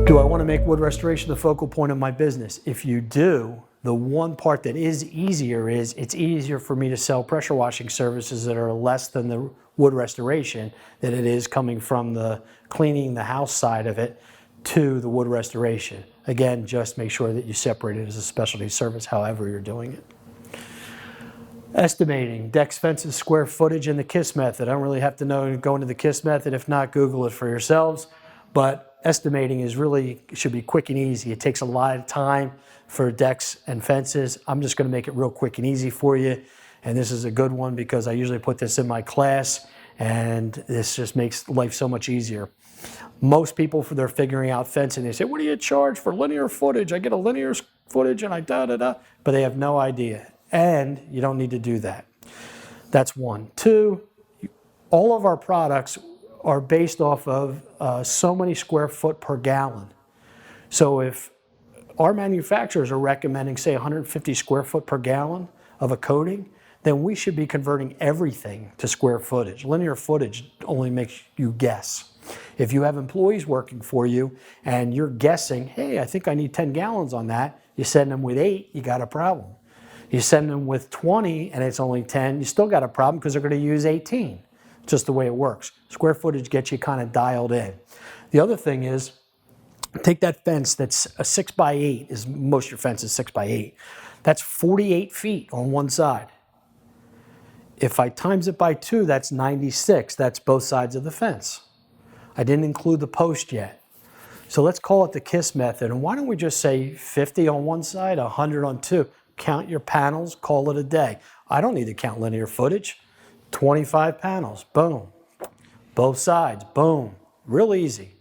Do I want to make wood restoration the focal point of my business? If you do, the one part that is easier is it's easier for me to sell pressure washing services that are less than the wood restoration than it is coming from the cleaning the house side of it to the wood restoration. Again, just make sure that you separate it as a specialty service however you're doing it. Estimating decks, fences, square footage, and the KISS method. I don't really have to go into the KISS method. If not, Google it for yourselves. But estimating should be quick and easy. It takes a lot of time for decks and fences. I'm just going to make it real quick and easy for you. And this is a good one because I usually put this in my class, and this just makes life so much easier. Most people, for their figuring out fencing, they say, what do you charge for linear footage? I get a linear footage and I da-da-da. But they have no idea. And you don't need to do that. That's one. Two, all of our products are based off of so many square foot per gallon. So if our manufacturers are recommending, say, 150 square foot per gallon of a coating, then we should be converting everything to square footage. Linear footage only makes you guess. If you have employees working for you and you're guessing, hey, I think I need 10 gallons on that, you send them with 8, you got a problem. You send them with 20 and it's only 10, you still got a problem because they're going to use 18. Just the way it works. Square footage gets you kind of dialed in. The other thing is, take that fence that's a 6x8, is most of your fence is 6x8. That's 48 feet on one side. If I times it by 2, that's 96. That's both sides of the fence. I didn't include the post yet. So let's call it the KISS method. And why don't we just say 50 on one side, 100 on two. Count your panels, call it a day. I don't need to count linear footage. 25 panels, boom. Both sides, boom. Real easy.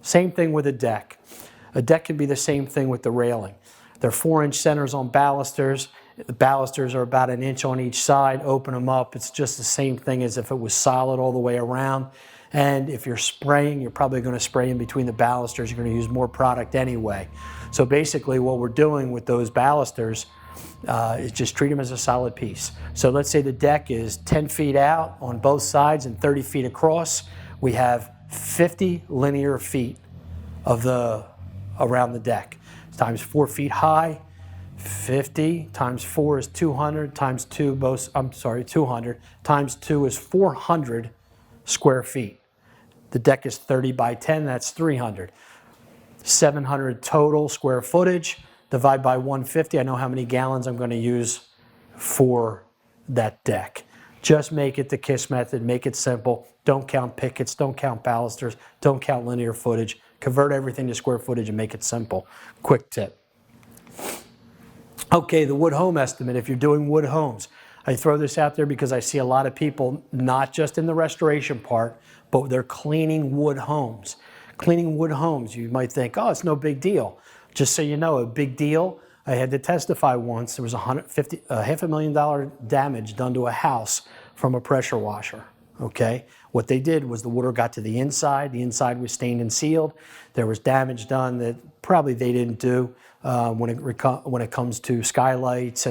Same thing with a deck. A deck can be the same thing with the railing. They're 4-inch centers on balusters. The balusters are about 1 inch on each side. Open them up. It's just the same thing as if it was solid all the way around. And if you're spraying, you're probably going to spray in between the balusters. You're going to use more product anyway. So basically what we're doing with those balusters is just treat them as a solid piece. So let's say the deck is 10 feet out on both sides and 30 feet across. We have 50 linear feet of around the deck. Times 4 feet high, 50 times 4 is 200 times 2, 200 times 2 is 400 square feet. The deck is 30 by 10, that's 300. 700 total square footage. Divide by 150, I know how many gallons I'm going to use for that deck. Just make it the KISS method, make it simple. Don't count pickets, don't count balusters, don't count linear footage. Convert everything to square footage and make it simple. Quick tip. Okay, the wood home estimate, if you're doing wood homes. I throw this out there because I see a lot of people, not just in the restoration part, but they're cleaning wood homes. Cleaning wood homes, you might think, oh, it's no big deal. Just so you know, a big deal. I had to testify once. There was $500,000 damage done to a house from a pressure washer. Okay, what they did was the water got to the inside. The inside was stained and sealed. There was damage done that probably they didn't do when it comes to skylights,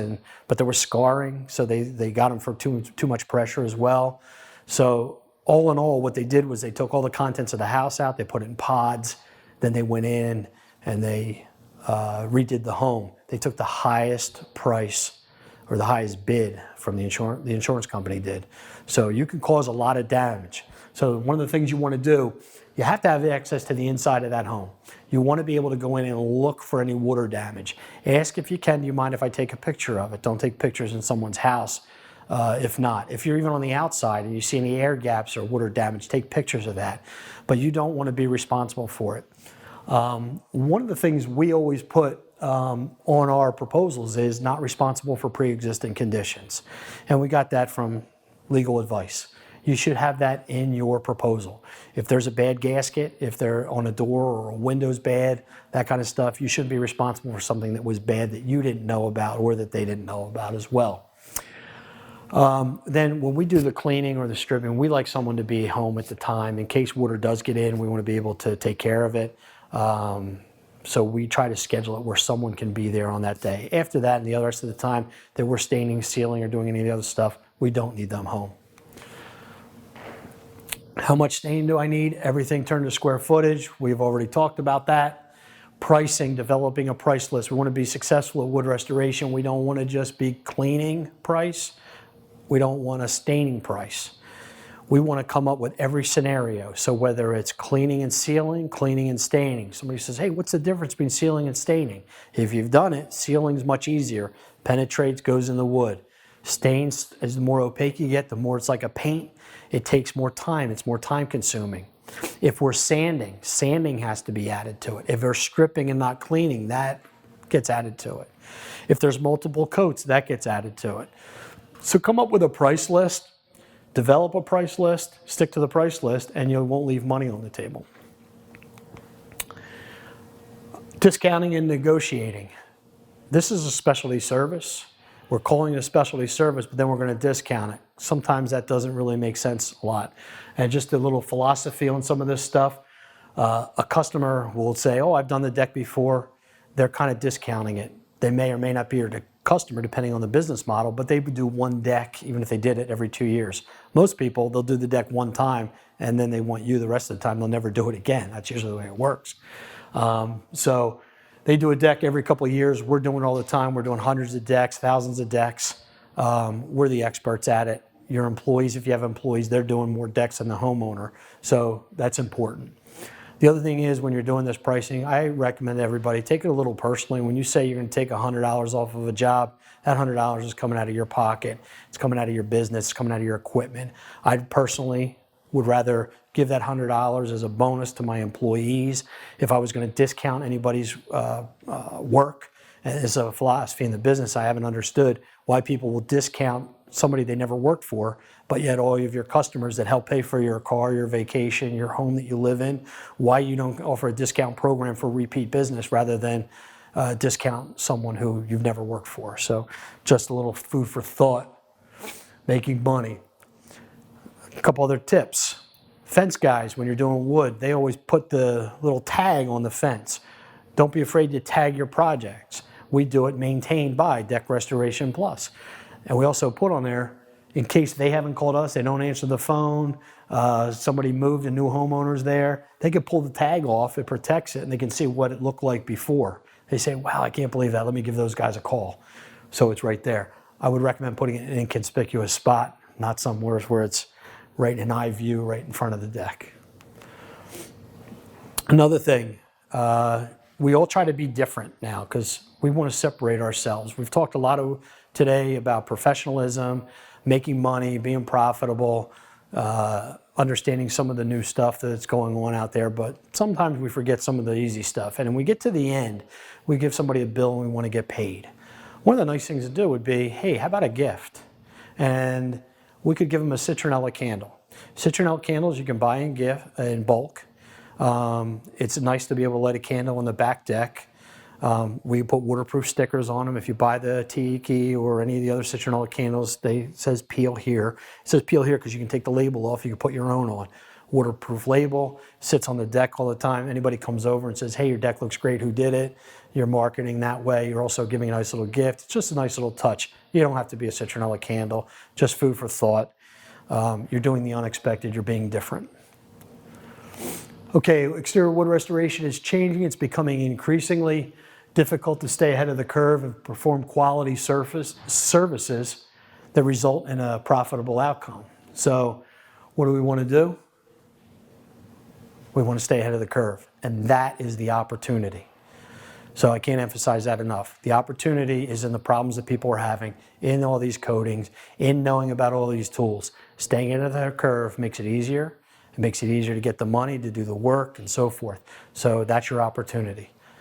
but there was scarring, so they got them for too much pressure as well. So all in all, what they did was they took all the contents of the house out. They put it in pods. Then they went in and they redid the home. They took the highest price or the highest bid from the insurance company did. So you can cause a lot of damage. So one of the things you want to do, you have to have access to the inside of that home. You want to be able to go in and look for any water damage. Ask if you can, do you mind if I take a picture of it? Don't take pictures in someone's house. If not, if you're even on the outside and you see any air gaps or water damage, take pictures of that. But you don't want to be responsible for it. One of the things we always put on our proposals is not responsible for pre-existing conditions. And we got that from legal advice. You should have that in your proposal. If there's a bad gasket, if they're on a door or a window's bad, that kind of stuff, you shouldn't be responsible for something that was bad that you didn't know about or that they didn't know about as well. Then when we do the cleaning or the stripping, we like someone to be home at the time. In case water does get in, we want to be able to take care of it. So we try to schedule it where someone can be there on that day. After that and the rest of the time that we're staining, sealing, or doing any of the other stuff, we don't need them home. How much stain do I need? Everything turned to square footage. We've already talked about that. Pricing, developing a price list. We want to be successful at wood restoration. We don't want to just be cleaning price. We don't want a staining price. We want to come up with every scenario. So whether it's cleaning and sealing, cleaning and staining. Somebody says, hey, what's the difference between sealing and staining? If you've done it, sealing's much easier. Penetrates, goes in the wood. Stains, as the more opaque you get, the more it's like a paint. It takes more time. It's more time consuming. If we're sanding, sanding has to be added to it. If we're stripping and not cleaning, that gets added to it. If there's multiple coats, that gets added to it. So come up with a price list, develop a price list, stick to the price list, and you won't leave money on the table. Discounting and negotiating. This is a specialty service. We're calling it a specialty service, but then we're going to discount it. Sometimes that doesn't really make sense a lot. And just a little philosophy on some of this stuff. A customer will say, oh, I've done the deck before. They're kind of discounting it. They may or may not be your customer depending on the business model, but they would do one deck even if they did it every 2 years. Most people, they'll do the deck one time and then they want you the rest of the time. They'll never do it again. That's usually the way it works. So they do a deck every couple of years. We're doing it all the time. We're doing hundreds of decks, thousands of decks. We're the experts at it. Your employees, if you have employees, they're doing more decks than the homeowner. So that's important. The other thing is when you're doing this pricing, I recommend everybody take it a little personally. When you say you're going to take $100 off of a job, that $100 is coming out of your pocket. It's coming out of your business. It's coming out of your equipment. I personally would rather give that $100 as a bonus to my employees. If I was going to discount anybody's work, and it's a philosophy in the business, I haven't understood why people will discount somebody they never worked for, but yet all of your customers that help pay for your car, your vacation, your home that you live in, why you don't offer a discount program for repeat business rather than discount someone who you've never worked for. So just a little food for thought, making money. A couple other tips. Fence guys, when you're doing wood, they always put the little tag on the fence. Don't be afraid to tag your projects. We do it maintained by Deck Restoration Plus. And we also put on there, in case they haven't called us, they don't answer the phone, somebody moved, a new homeowner's there, they can pull the tag off, it protects it, and they can see what it looked like before. They say, wow, I can't believe that, let me give those guys a call. So it's right there. I would recommend putting it in an inconspicuous spot, not somewhere where it's right in eye view, right in front of the deck. Another thing, we all try to be different now because we want to separate ourselves. We've talked a lot today about professionalism, making money, being profitable, understanding some of the new stuff that's going on out there, but sometimes we forget some of the easy stuff. And when we get to the end, we give somebody a bill and we want to get paid. One of the nice things to do would be, hey, how about a gift? And we could give them a citronella candle. Citronella candles you can buy in bulk. It's nice to be able to light a candle on the back deck. We put waterproof stickers on them. If you buy the Tiki or any of the other citronella candles, it says peel here. It says peel here because you can take the label off. You can put your own on. Waterproof label, sits on the deck all the time. Anybody comes over and says, hey, your deck looks great, who did it? You're marketing that way. You're also giving a nice little gift. It's just a nice little touch. You don't have to be a citronella candle, just food for thought. You're doing the unexpected, you're being different. Okay, exterior wood restoration is changing. It's becoming increasingly difficult to stay ahead of the curve and perform quality services that result in a profitable outcome. So what do we want to do? We want to stay ahead of the curve, and that is the opportunity. So I can't emphasize that enough. The opportunity is in the problems that people are having, in all these coatings, in knowing about all these tools. Staying ahead of the curve makes it easier. It makes it easier to get the money, to do the work, and so forth. So that's your opportunity.